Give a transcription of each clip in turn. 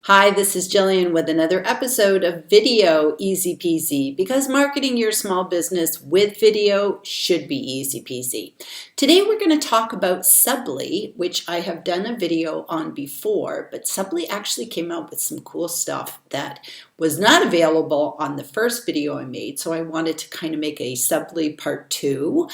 Hi, this is Jillian with another episode of Video Easy Peasy, because marketing your small business with video should be easy peasy. Today we're going to talk about Subly, which I have done a video on before, but Subly actually came out with some cool stuff that was not available on the first video I made, so I wanted to kind of make a Subly part 2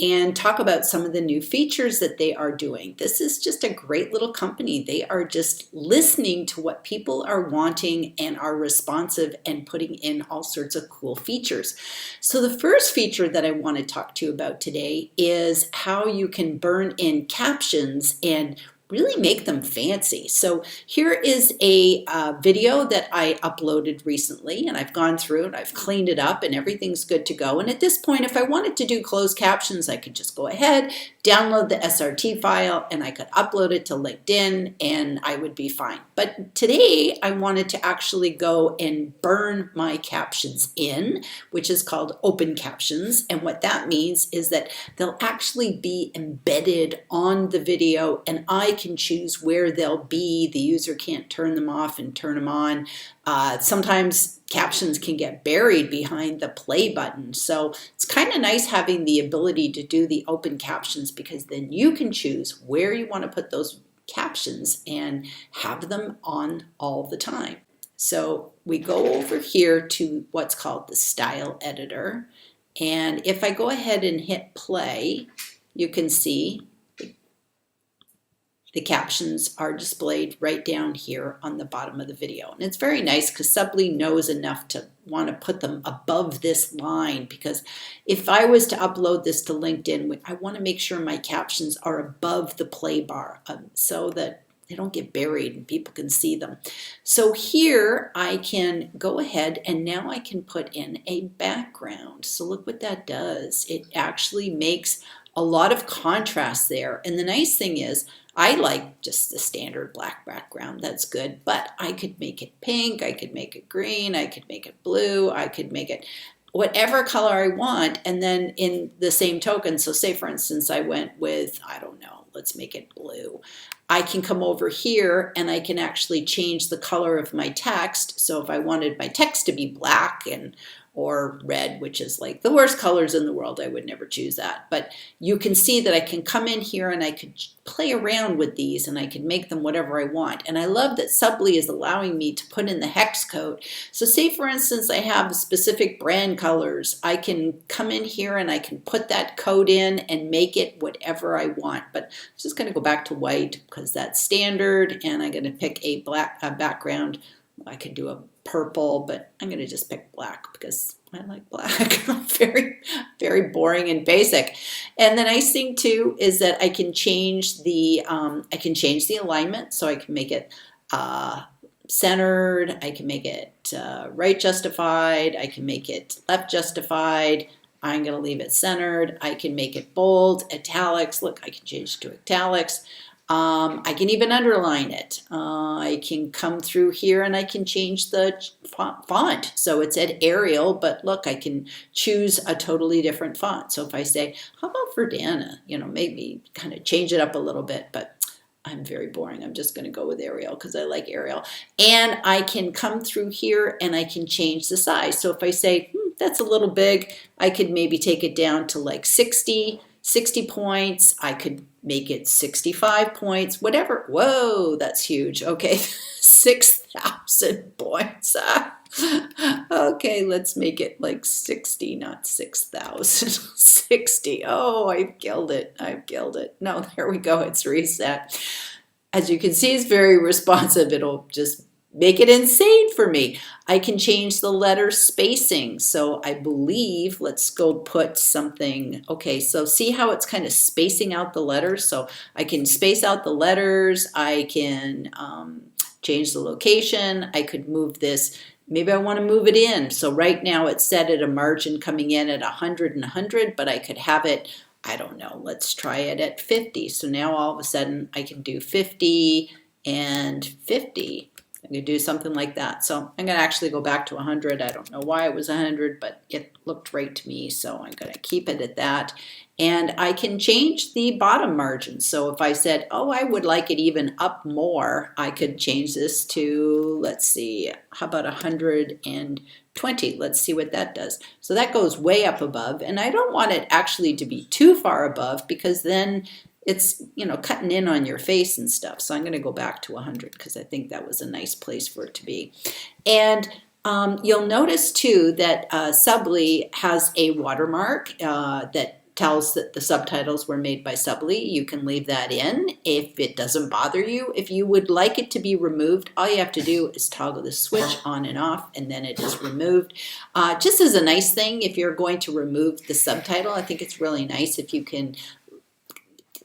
and talk about some of the new features that they are doing. This is just a great little company. They are just listening to what people are wanting and are responsive and putting in all sorts of cool features. So the first feature that I want to talk to you about today is how you can burn in captions and really make them fancy. So here is a video that I uploaded recently, and I've gone through it, I've cleaned it up, and everything's good to go. And at this point, if I wanted to do closed captions, I could just go ahead, download the SRT file, and I could upload it to LinkedIn, and I would be fine. But today, I wanted to actually go and burn my captions in, which is called open captions. And what that means is that they'll actually be embedded on the video, and I can choose where they'll be. The user can't turn them off and turn them on. Sometimes captions can get buried behind the play button. So it's kind of nice having the ability to do the open captions, because then you can choose where you want to put those captions and have them on all the time. So we go over here to what's called the style editor. And if I go ahead and hit play, you can see the captions are displayed right down here on the bottom of the video. And it's very nice because Subly knows enough to want to put them above this line, because if I was to upload this to LinkedIn, I want to make sure my captions are above the play bar so that they don't get buried and people can see them. So here I can go ahead and now I can put in a background. So look what that does. It actually makes a lot of contrast there. And the nice thing is, I like just the standard black background. That's good, but I could make it pink, I could make it green, I could make it blue, I could make it whatever color I want. And then in the same token, so say for instance, I went with, I don't know, let's make it blue. I can come over here and I can actually change the color of my text. So if I wanted my text to be black or red, which is like the worst colors in the world, I would never choose that. But you can see that I can come in here and I could play around with these and I can make them whatever I want. And I love that Subly is allowing me to put in the hex code. So say for instance, I have specific brand colors. I can come in here and I can put that code in and make it whatever I want. But I'm just gonna go back to white because that's standard, and I'm gonna pick a black background. I could do a purple, but I'm going to just pick black because I like black. Very, very boring and basic. And the nice thing too is that I can change the alignment, so I can make it centered. I can make it right justified. I can make it left justified. I'm going to leave it centered. I can make it bold, italics. Look, I can change it to italics. I can even underline it. I can come through here and I can change the font. So it's at Arial, but look, I can choose a totally different font. So if I say, how about Verdana? You know, maybe kind of change it up a little bit, but I'm very boring. I'm just going to go with Arial because I like Arial. And I can come through here and I can change the size. So if I say, that's a little big, I could maybe take it down to like 60 points. I could make it 65 points, whatever. Whoa, that's huge. Okay, 6,000 points. Okay, let's make it like 60, not 6,000. 60. Oh, I've killed it. I've killed it. No, there we go. It's reset. As you can see, it's very responsive. It'll just make it insane for me. I can change the letter spacing. So I believe, let's go put something. Okay, so see how it's kind of spacing out the letters? So I can space out the letters. I can change the location. I could move this. Maybe I want to move it in. So right now it's set at a margin coming in at 100 and 100, but I could have it, I don't know, let's try it at 50. So now all of a sudden I can do 50 and 50. I'm going to do something like that. So I'm going to actually go back to 100. I don't know why it was 100, but it looked right to me. So I'm going to keep it at that. And I can change the bottom margin. So if I said, oh, I would like it even up more, I could change this to, let's see, how about 120? Let's see what that does. So that goes way up above. And I don't want it actually to be too far above, because then it's, you know, cutting in on your face and stuff. So I'm going to go back to 100 because I think that was a nice place for it to be. And you'll notice too that Subly has a watermark that tells that the subtitles were made by Subly. You can leave that in if it doesn't bother you. If you would like it to be removed, all you have to do is toggle the switch on and off, and then it is removed. Just as a nice thing, if you're going to remove the subtitle, I think it's really nice if you can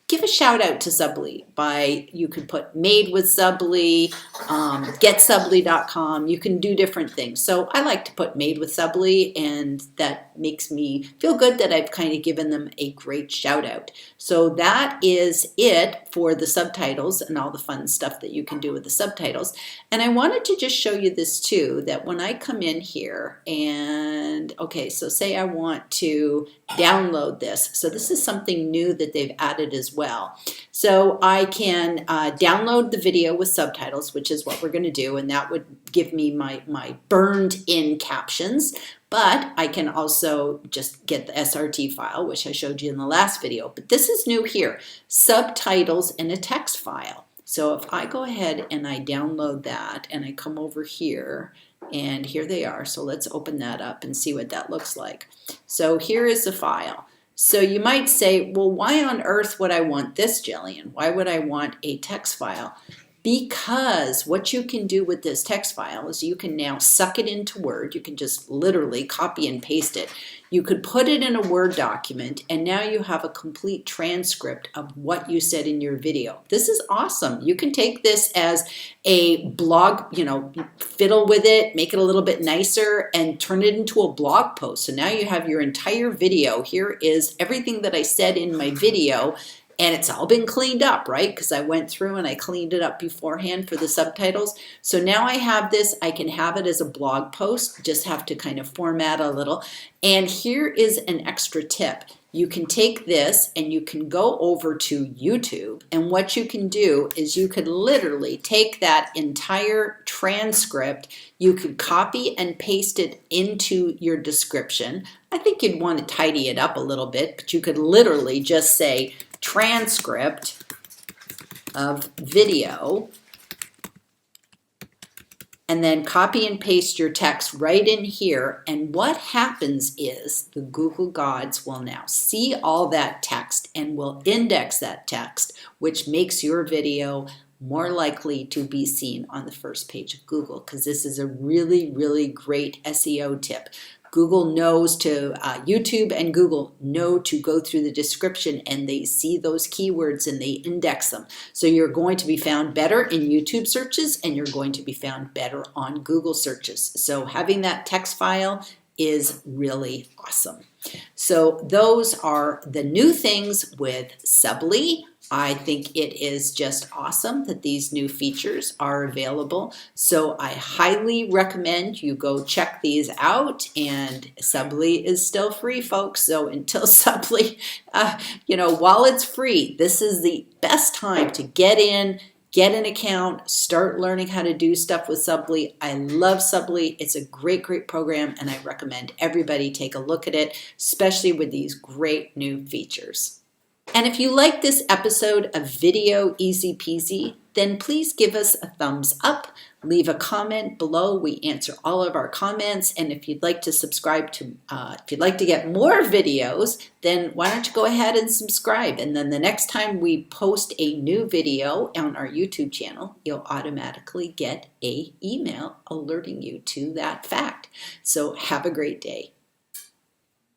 give a shout out to Subly by, you could put made with Subly, getsubly.com. You can do different things. So I like to put made with Subly, and that makes me feel good that I've kind of given them a great shout out. So that is it for the subtitles and all the fun stuff that you can do with the subtitles. And I wanted to just show you this too, that when I come in here and, okay, so say I want to download this. So this is something new that they've added as well. So I can download the video with subtitles, which is what we're going to do, and that would give me my burned in captions. But I can also just get the SRT file, which I showed you in the last video. But this is new here, subtitles in a text file. So if I go ahead and I download that and I come over here, and here they are. So let's open that up and see what that looks like. So here is the file. So you might say, well, why on earth would I want this, Jillian? Why would I want a text file? Because what you can do with this text file is you can now suck it into Word. You can just literally copy and paste it. You could put it in a Word document, and now you have a complete transcript of what you said in your video. This is awesome. You can take this as a blog, you know, fiddle with it, make it a little bit nicer, and turn it into a blog post. So now you have your entire video. Here is everything that I said in my video, and it's all been cleaned up, right? Because I went through and I cleaned it up beforehand for the subtitles. So now I have this, I can have it as a blog post, just have to kind of format a little. And here is an extra tip. You can take this and you can go over to YouTube, and what you can do is you could literally take that entire transcript, you could copy and paste it into your description. I think you'd want to tidy it up a little bit, but you could literally just say transcript of video, and then copy and paste your text right in here. And what happens is the Google gods will now see all that text and will index that text, which makes your video more likely to be seen on the first page of Google, because this is a really, really great SEO tip. Google knows to, YouTube and Google know to go through the description, and they see those keywords and they index them. So you're going to be found better in YouTube searches, and you're going to be found better on Google searches. So having that text file is really awesome. So those are the new things with Subly. I think it is just awesome that these new features are available. So I highly recommend you go check these out. And Subly is still free, folks. So until Subly, you know, while it's free, this is the best time to get in, get an account, start learning how to do stuff with Subly. I love Subly. It's a great, great program, and I recommend everybody take a look at it, especially with these great new features. And if you like this episode of Video Easy Peasy, then please give us a thumbs up, leave a comment below. We answer all of our comments. And if you'd like to subscribe to, if you'd like to get more videos, then why don't you go ahead and subscribe? And then the next time we post a new video on our YouTube channel, you'll automatically get an email alerting you to that fact. So have a great day.